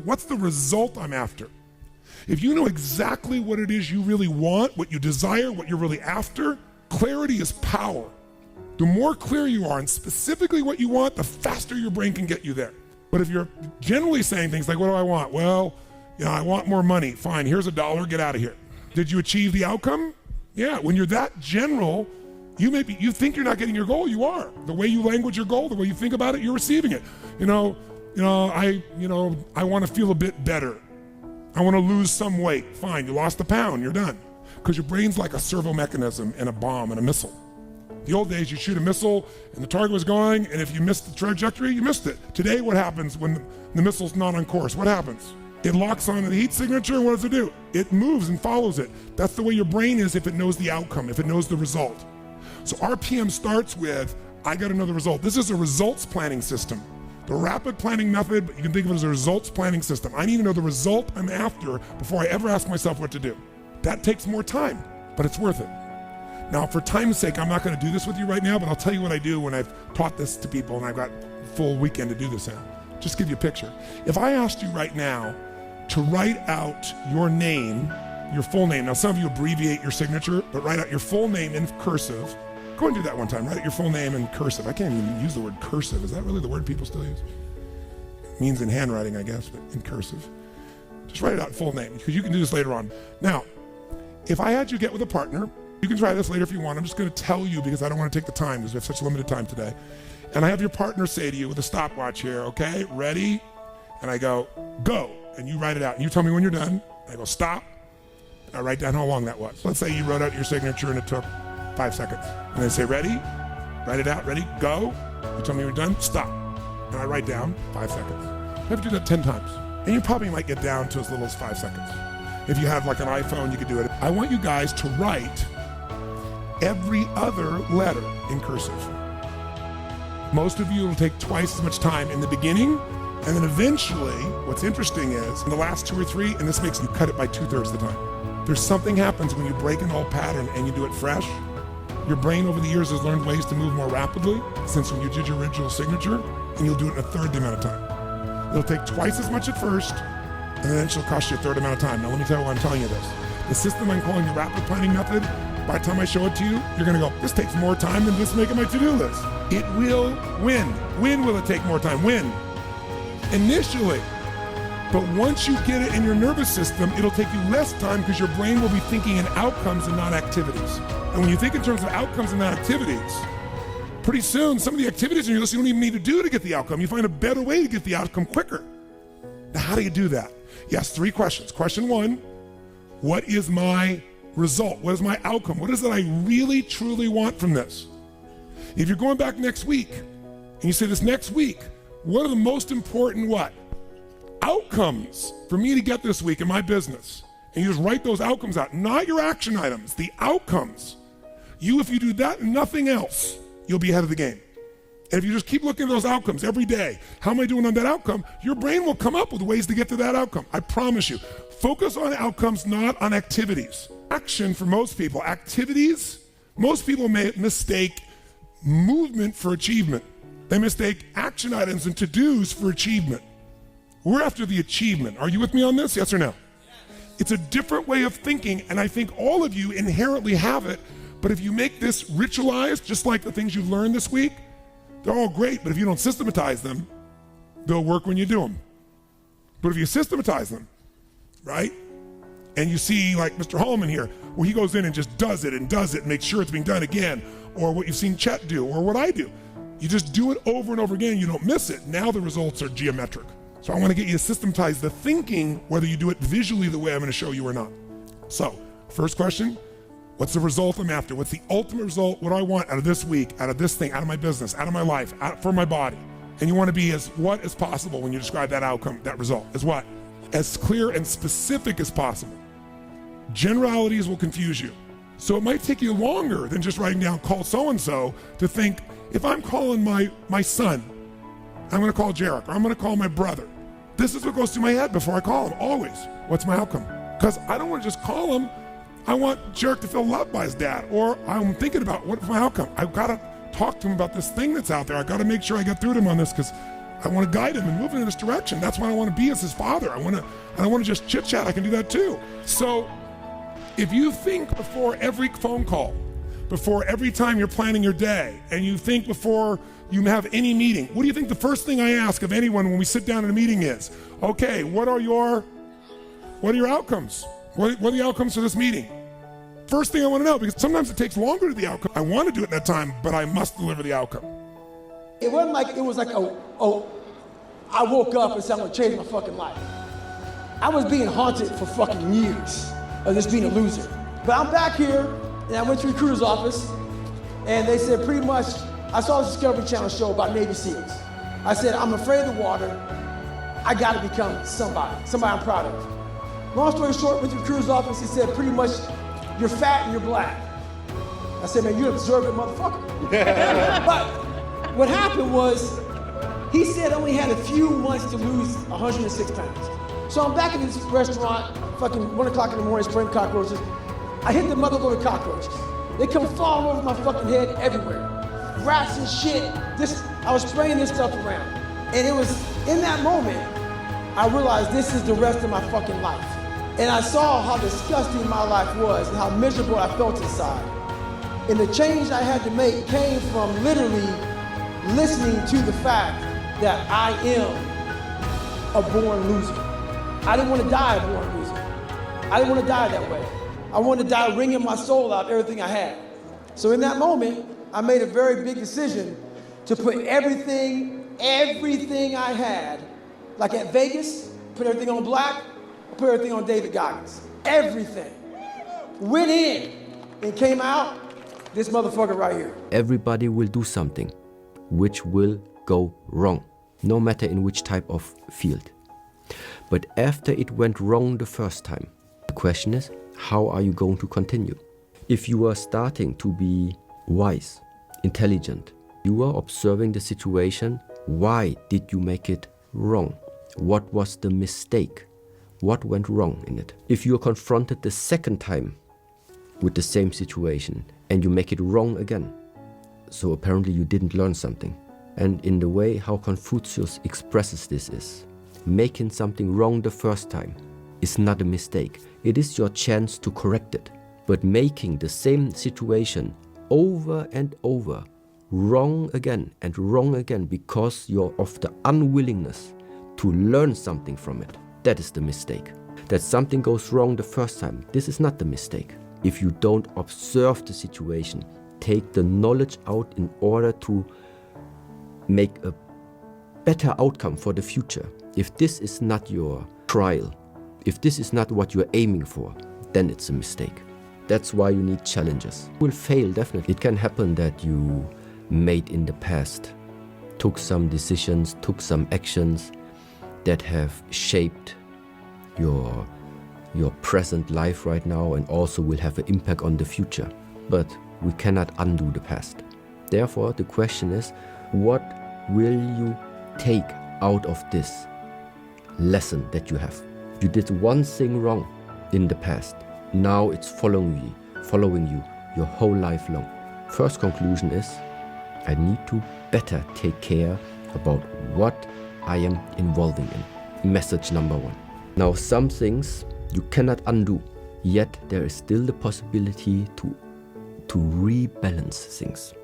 What's the result I'm after? If you know exactly what it is you really want, what you desire, what you're really after, clarity is power. The more clear you are and specifically what you want, the faster your brain can get you there. But if you're generally saying things like, what do I want? Well, I want more money. Fine, here's $1, get out of here. Did you achieve the outcome? Yeah, when you're that general, you think you're not getting your goal, you are. The way you language your goal, the way you think about it, you're receiving it. I want to feel a bit better. I want to lose some weight. Fine, you lost a pound, you're done. Because your brain's like a servo mechanism and a bomb and a missile. The old days, you shoot a missile and the target was going, and if you missed the trajectory, you missed it. Today, what happens when the missile's not on course? What happens? It locks on the heat signature, and what does it do? It moves and follows it. That's the way your brain is if it knows the outcome, if it knows the result. So RPM starts with, I got to know the result. This is a results planning system. The rapid planning method, but you can think of it as a results planning system. I need to know the result I'm after before I ever ask myself what to do. That takes more time, but it's worth it. Now, for time's sake, I'm not going to do this with you right now, but I'll tell you what I do when I've taught this to people and I've got a full weekend to do this in. Just give you a picture. If I asked you right now to write out your name, your full name. Now, some of you abbreviate your signature, but write out your full name in cursive. Go and do that one time. Write out your full name in cursive. I can't even use the word cursive. Is that really the word people still use? It means in handwriting, I guess, but in cursive. Just write it out full name, because you can do this later on. Now, if I had you get with a partner, you can try this later if you want. I'm just going to tell you because I don't want to take the time because we have such limited time today. And I have your partner say to you with a stopwatch here, okay, ready? And I go, go. And you write it out. And you tell me when you're done. I go, stop. And I write down how long that was. Let's say you wrote out your signature and it took 5 seconds. And I say, ready? Write it out. Ready? Go. You tell me when you're done. Stop. And I write down 5 seconds. I have to do that 10 times. And you probably might get down to as little as 5 seconds. If you have like an iPhone, you could do it. I want you guys to write every other letter in cursive. Most of you will take twice as much time in the beginning, and then eventually, what's interesting is, in the last 2 or 3, and this makes you cut it by 2/3 of the time. There's something happens when you break an old pattern and you do it fresh. Your brain over the years has learned ways to move more rapidly since when you did your original signature, and you'll do it in 1/3 the amount of time. It'll take twice as much at first, and then it'll cost you 1/3 amount of time. Now let me tell you why I'm telling you this. The system I'm calling the rapid planning method, by the time I show it to you, you're gonna go, this takes more time than just making my to-do list. It will win. When will it take more time? When? Initially. But once you get it in your nervous system, it'll take you less time because your brain will be thinking in outcomes and not activities. And when you think in terms of outcomes and not activities, pretty soon some of the activities in your list you don't even need to do to get the outcome. You find a better way to get the outcome quicker. Now, how do you do that? Yes, 3 questions. Question 1, what is my result? What is my outcome? What is it I really, truly want from this? If you're going back next week, and you say this next week, what are the most important outcomes for me to get this week in my business? And you just write those outcomes out, not your action items, the outcomes. If you do that and nothing else, you'll be ahead of the game. And if you just keep looking at those outcomes every day, how am I doing on that outcome? Your brain will come up with ways to get to that outcome. I promise you. Focus on outcomes, not on activities. Action for most people. Activities, most people may mistake movement for achievement. They mistake action items and to-dos for achievement. We're after the achievement. Are you with me on this? Yes or no? It's a different way of thinking, and I think all of you inherently have it, but if you make this ritualized, just like the things you've learned this week, they're all great, but if you don't systematize them, they'll work when you do them. But if you systematize them, right? And you see like Mr. Hallman here, where he goes in and just does it and makes sure it's being done again, or what you've seen Chet do, or what I do. You just do it over and over again, you don't miss it. Now the results are geometric. So I want to get you to systematize the thinking, whether you do it visually the way I'm going to show you or not. So, first question, what's the result I'm after? What's the ultimate result? What do I want out of this week, out of this thing, out of my business, out of my life, for my body? And you want to be as what as possible when you describe that outcome, that result, as what? As clear and specific as possible. Generalities will confuse you. So it might take you longer than just writing down call so-and-so to think, if I'm calling my son, I'm going to call Jarek, or I'm going to call my brother. This is what goes through my head before I call him, always. What's my outcome? Because I don't want to just call him. I want Jarek to feel loved by his dad, or I'm thinking about what's my outcome. I've got to talk to him about this thing that's out there. I've got to make sure I get through to him on this because I want to guide him and move him in this direction. That's what I want to be as his father. I don't want to just chit chat. I can do that too. So if you think before every phone call, before every time you're planning your day, and you think before you have any meeting, what do you think the first thing I ask of anyone when we sit down in a meeting is? Okay, what are your outcomes? What are the outcomes for this meeting? First thing I want to know, because sometimes it takes longer to the outcome. I want to do it in that time, but I must deliver the outcome. It wasn't like, it was like, I woke up and said, I'm gonna change my fucking life. I was being haunted for fucking years of just being a loser. But I'm back here, and I went to the recruiter's office, and they said pretty much, I saw this Discovery Channel show about Navy SEALs. I said, I'm afraid of the water. I gotta become somebody I'm proud of. Long story short, went to the recruiter's office, he said pretty much, you're fat and you're black. I said, man, you observant motherfucker. But what happened was, he said I only had a few months to lose 106 pounds. So I'm back in this restaurant, fucking 1 o'clock in the morning, spraying cockroaches. I hit the motherload of cockroaches. They come falling over my fucking head everywhere. Rats and shit. I was spraying this stuff around. And it was in that moment, I realized this is the rest of my fucking life. And I saw how disgusting my life was and how miserable I felt inside. And the change I had to make came from literally listening to the fact that I am a born loser. I didn't want to die a born loser. I didn't want to die that way. I wanted to die wringing my soul out everything I had. So in that moment, I made a very big decision to put everything I had, like at Vegas, put everything on black, put everything on David Goggins. Everything. Went in and came out, this motherfucker right here. Everybody will do something which will go wrong, no matter in which type of field. But after it went wrong the first time, the question is, how are you going to continue? If you are starting to be wise, intelligent, you are observing the situation, why did you make it wrong? What was the mistake? What went wrong in it? If you are confronted the second time with the same situation and you make it wrong again, so apparently you didn't learn something. And in the way how Confucius expresses this is, making something wrong the first time is not a mistake. It is your chance to correct it. But making the same situation over and over, wrong again and wrong again because you're of the unwillingness to learn something from it, that is the mistake. That something goes wrong the first time, this is not the mistake. If you don't observe the situation, take the knowledge out in order to make a better outcome for the future. If this is not your trial, if this is not what you're aiming for, then it's a mistake. That's why you need challenges. You will fail, definitely. It can happen that you made in the past, took some decisions, took some actions that have shaped your present life right now and also will have an impact on the future. But we cannot undo the past. Therefore, the question is, what will you take out of this lesson that you have? You did one thing wrong in the past. Now it's following you your whole life long. First conclusion is, I need to better take care about what I am involving in. Message number one. Now, some things you cannot undo, yet there is still the possibility to rebalance things.